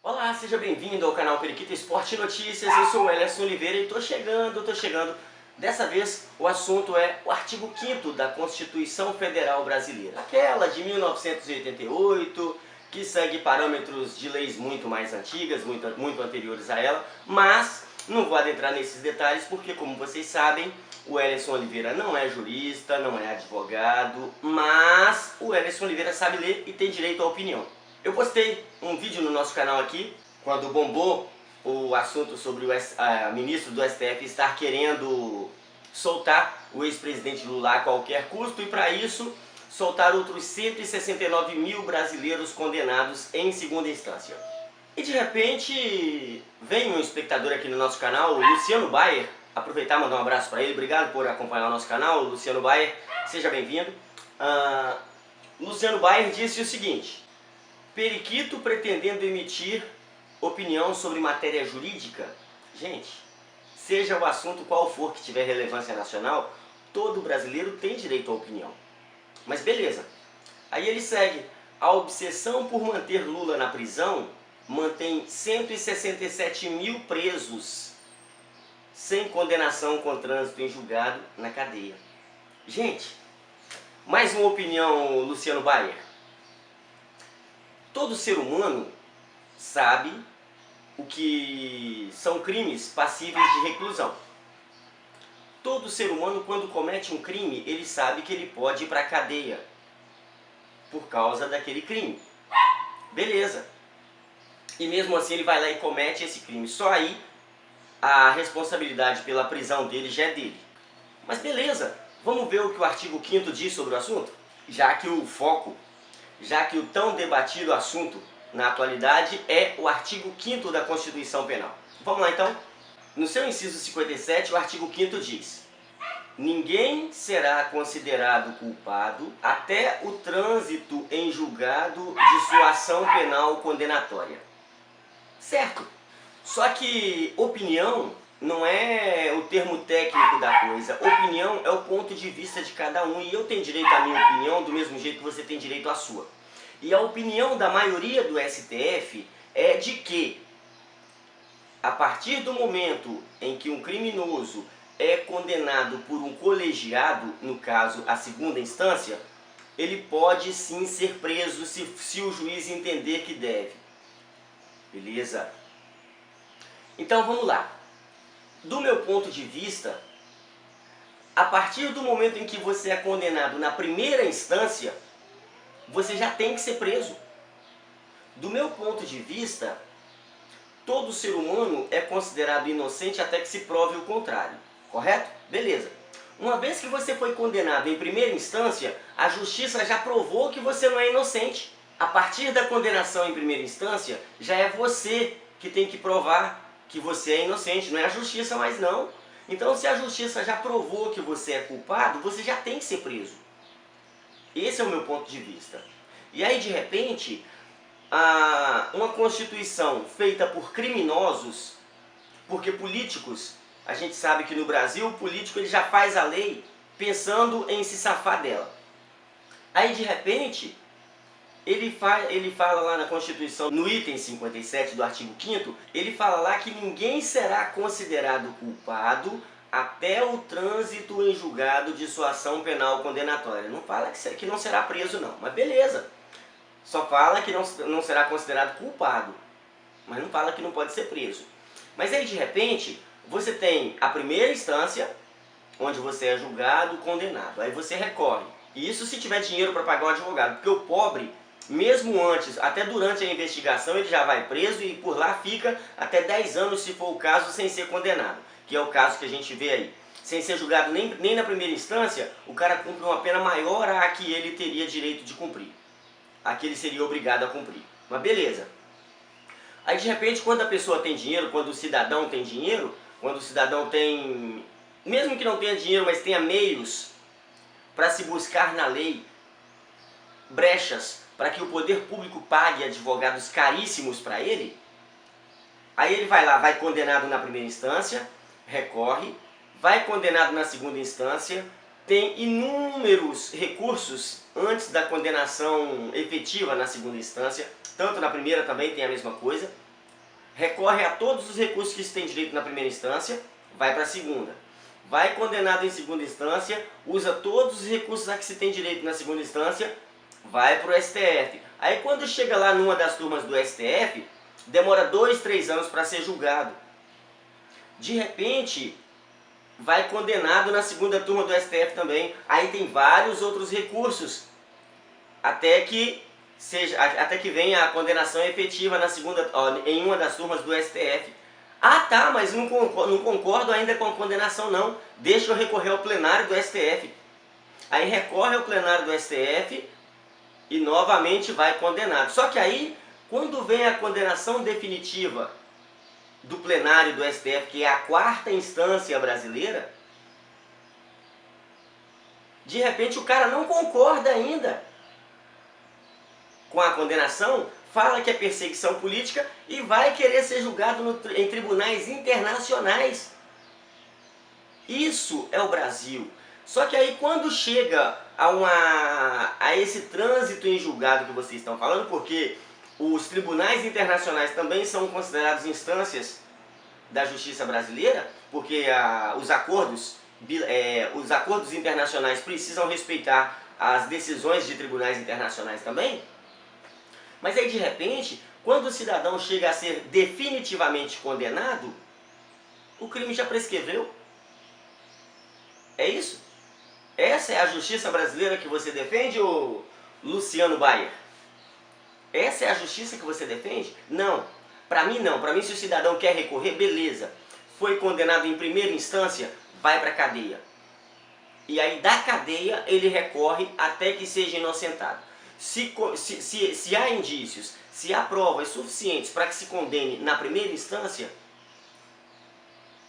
Olá, seja bem-vindo ao canal Periquito Esporte Notícias. Eu sou o Elerson Oliveira e tô chegando. Dessa vez o assunto é o artigo 5º da Constituição Federal Brasileira. Aquela de 1988, que segue parâmetros de leis muito mais antigas, muito anteriores a ela, mas não vou adentrar nesses detalhes porque, como vocês sabem, o Elerson Oliveira não é jurista, não é advogado, mas o Elerson Oliveira sabe ler e tem direito à opinião. Eu postei um vídeo no nosso canal aqui, quando bombou o assunto sobre o ministro do STF estar querendo soltar o ex-presidente Lula a qualquer custo e, para isso, soltar outros 169 mil brasileiros condenados em segunda instância. E de repente vem um espectador aqui no nosso canal, o Luciano Bayer, aproveitar e mandar um abraço para ele, obrigado por acompanhar o nosso canal, Luciano Bayer, seja bem-vindo. Luciano Bayer disse o seguinte: Periquito pretendendo emitir opinião sobre matéria jurídica? Gente, seja o assunto qual for que tiver relevância nacional, todo brasileiro tem direito à opinião. Mas beleza. Aí ele segue: a obsessão por manter Lula na prisão mantém 167 mil presos sem condenação com trânsito em julgado na cadeia. Gente, mais uma opinião, Luciano Bayer. Todo ser humano sabe o que são crimes passíveis de reclusão. Todo ser humano, quando comete um crime, ele sabe que ele pode ir para a cadeia por causa daquele crime. Beleza. E mesmo assim ele vai lá e comete esse crime. Só aí a responsabilidade pela prisão dele já é dele. Mas beleza, vamos ver o que o artigo 5º diz sobre o assunto? Já que o tão debatido assunto na atualidade é o artigo 5º da Constituição Penal. Vamos lá então? No seu inciso 57, o artigo 5º diz: ninguém será considerado culpado até o trânsito em julgado de sua ação penal condenatória. Certo? Só que opinião não é o termo técnico da coisa. Opinião é o ponto de vista de cada um. E eu tenho direito à minha opinião do mesmo jeito que você tem direito à sua. E a opinião da maioria do STF é de que, a partir do momento em que um criminoso é condenado por um colegiado, no caso a segunda instância, ele pode sim ser preso se o juiz entender que deve. Beleza? Então vamos lá. Do meu ponto de vista, a partir do momento em que você é condenado na primeira instância, você já tem que ser preso. Do meu ponto de vista, todo ser humano é considerado inocente até que se prove o contrário. Correto? Beleza. Uma vez que você foi condenado em primeira instância, a justiça já provou que você não é inocente. A partir da condenação em primeira instância, já é você que tem que provar que você é inocente, não é a justiça mais não. Então, se a justiça já provou que você é culpado, você já tem que ser preso. Esse é o meu ponto de vista. E aí, de repente, uma Constituição feita por criminosos, porque políticos, a gente sabe que no Brasil o político ele já faz a lei pensando em se safar dela. Aí, de repente, ele fala lá na Constituição, no item 57 do artigo 5º, ele fala lá que ninguém será considerado culpado até o trânsito em julgado de sua ação penal condenatória. Não fala que não será preso não, mas beleza. Só fala que não será considerado culpado, mas não fala que não pode ser preso. Mas aí, de repente, você tem a primeira instância, onde você é julgado, condenado. Aí você recorre. E isso se tiver dinheiro para pagar um advogado, porque o pobre, mesmo antes, até durante a investigação, ele já vai preso e por lá fica até 10 anos, se for o caso, sem ser condenado. Que é o caso que a gente vê aí. Sem ser julgado nem na primeira instância, o cara cumpre uma pena maior à que ele teria direito de cumprir. A que ele seria obrigado a cumprir. Mas beleza. Aí de repente, quando a pessoa tem dinheiro, quando o cidadão tem dinheiro, quando o cidadão tem, mesmo que não tenha dinheiro, mas tenha meios para se buscar na lei brechas para que o poder público pague advogados caríssimos para ele, aí ele vai lá, vai condenado na primeira instância, recorre, vai condenado na segunda instância, tem inúmeros recursos antes da condenação efetiva na segunda instância, tanto na primeira também tem a mesma coisa, recorre a todos os recursos que se tem direito na primeira instância, vai para a segunda. Vai condenado em segunda instância, usa todos os recursos a que se tem direito na segunda instância, vai para o STF. Aí quando chega lá numa das turmas do STF, demora 2, 3 anos para ser julgado. De repente, vai condenado na segunda turma do STF também. Aí tem vários outros recursos, até que venha a condenação efetiva na segunda, em uma das turmas do STF. Ah tá, mas não concordo ainda com a condenação não, deixa eu recorrer ao plenário do STF. Aí recorre ao plenário do STF e novamente vai condenado. Só que aí, quando vem a condenação definitiva do plenário do STF, que é a 4ª instância brasileira, de repente o cara não concorda ainda com a condenação, fala que é perseguição política e vai querer ser julgado em tribunais internacionais. Isso é o Brasil. Só que aí quando chega a esse trânsito em julgado que vocês estão falando, porque os tribunais internacionais também são considerados instâncias da justiça brasileira, porque os acordos internacionais precisam respeitar as decisões de tribunais internacionais também. Mas aí de repente, quando o cidadão chega a ser definitivamente condenado, o crime já prescreveu. É isso? Essa é a justiça brasileira que você defende, ô Luciano Bayer? Essa é a justiça que você defende? Não. Para mim não. Para mim, se o cidadão quer recorrer, beleza. Foi condenado em primeira instância, vai para a cadeia. E aí da cadeia ele recorre até que seja inocentado. Se há indícios, se há provas suficientes para que se condene na primeira instância,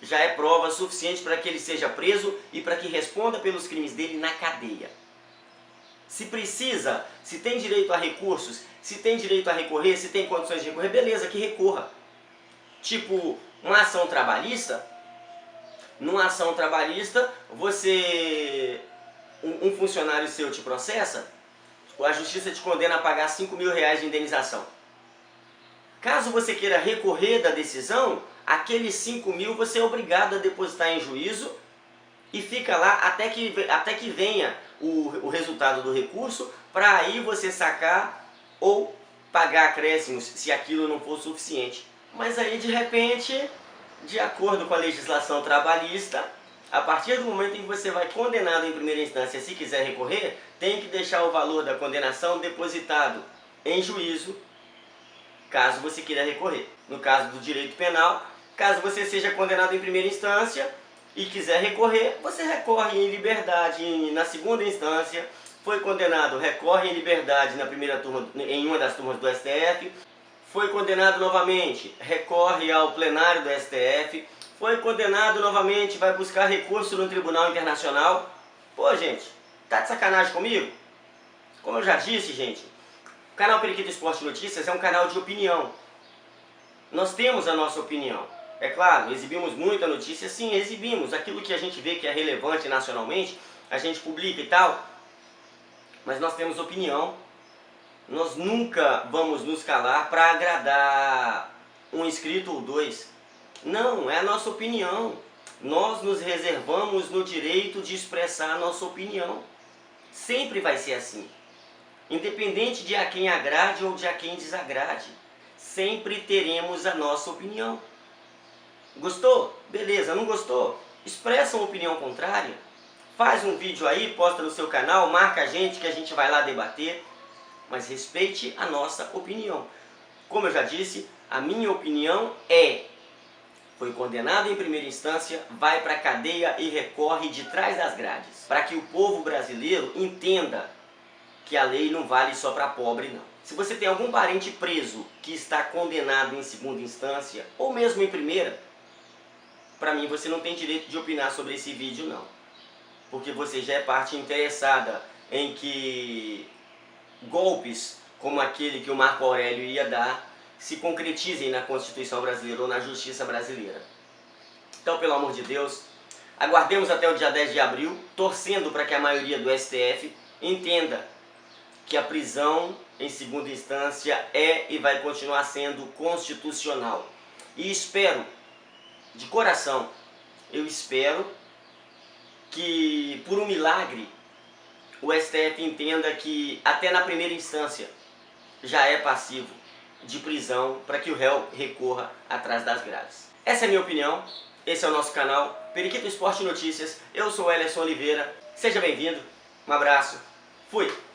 já é prova suficiente para que ele seja preso e para que responda pelos crimes dele na cadeia. Se precisa, se tem direito a recursos, se tem direito a recorrer, se tem condições de recorrer, beleza, que recorra. Tipo, uma ação trabalhista, numa ação trabalhista, um funcionário seu te processa, a justiça te condena a pagar R$5.000 de indenização. Caso você queira recorrer da decisão, aqueles 5.000 você é obrigado a depositar em juízo e fica lá até que venha o resultado do recurso, para aí você sacar ou pagar acréscimos se aquilo não for suficiente. Mas aí de repente, de acordo com a legislação trabalhista, a partir do momento em que você vai condenado em primeira instância, se quiser recorrer, tem que deixar o valor da condenação depositado em juízo, caso você queira recorrer. No caso do direito penal, caso você seja condenado em primeira instância e quiser recorrer, você recorre em liberdade na segunda instância. Foi condenado, recorre em liberdade na primeira turma, em uma das turmas do STF. Foi condenado novamente, recorre ao plenário do STF. Foi condenado novamente, vai buscar recurso no Tribunal Internacional. Pô, gente, tá de sacanagem comigo? Como eu já disse, gente, o canal Periquito Esporte Notícias é um canal de opinião. Nós temos a nossa opinião. É claro, exibimos muita notícia, sim, exibimos. Aquilo que a gente vê que é relevante nacionalmente, a gente publica e tal. Mas nós temos opinião. Nós nunca vamos nos calar para agradar um inscrito ou dois. Não, é a nossa opinião. Nós nos reservamos no direito de expressar a nossa opinião. Sempre vai ser assim. Independente de a quem agrade ou de a quem desagrade. Sempre teremos a nossa opinião. Gostou? Beleza. Não gostou? Expressa uma opinião contrária. Faz um vídeo aí, posta no seu canal, marca a gente que a gente vai lá debater. Mas respeite a nossa opinião. Como eu já disse, a minha opinião é: foi condenado em primeira instância, vai para a cadeia e recorre de trás das grades. Para que o povo brasileiro entenda que a lei não vale só para pobre, não. Se você tem algum parente preso que está condenado em segunda instância, ou mesmo em primeira, para mim você não tem direito de opinar sobre esse vídeo, não. Porque você já é parte interessada em que golpes como aquele que o Marco Aurélio ia dar se concretizem na Constituição brasileira ou na Justiça brasileira. Então, pelo amor de Deus, aguardemos até o dia 10 de abril, torcendo para que a maioria do STF entenda que a prisão em segunda instância é e vai continuar sendo constitucional. E espero, de coração, eu espero que, por um milagre, o STF entenda que até na primeira instância já é passivo de prisão para que o réu recorra atrás das grades. Essa é a minha opinião, esse é o nosso canal Periquito Esporte Notícias, eu sou o Elerson Oliveira, seja bem-vindo, um abraço, fui!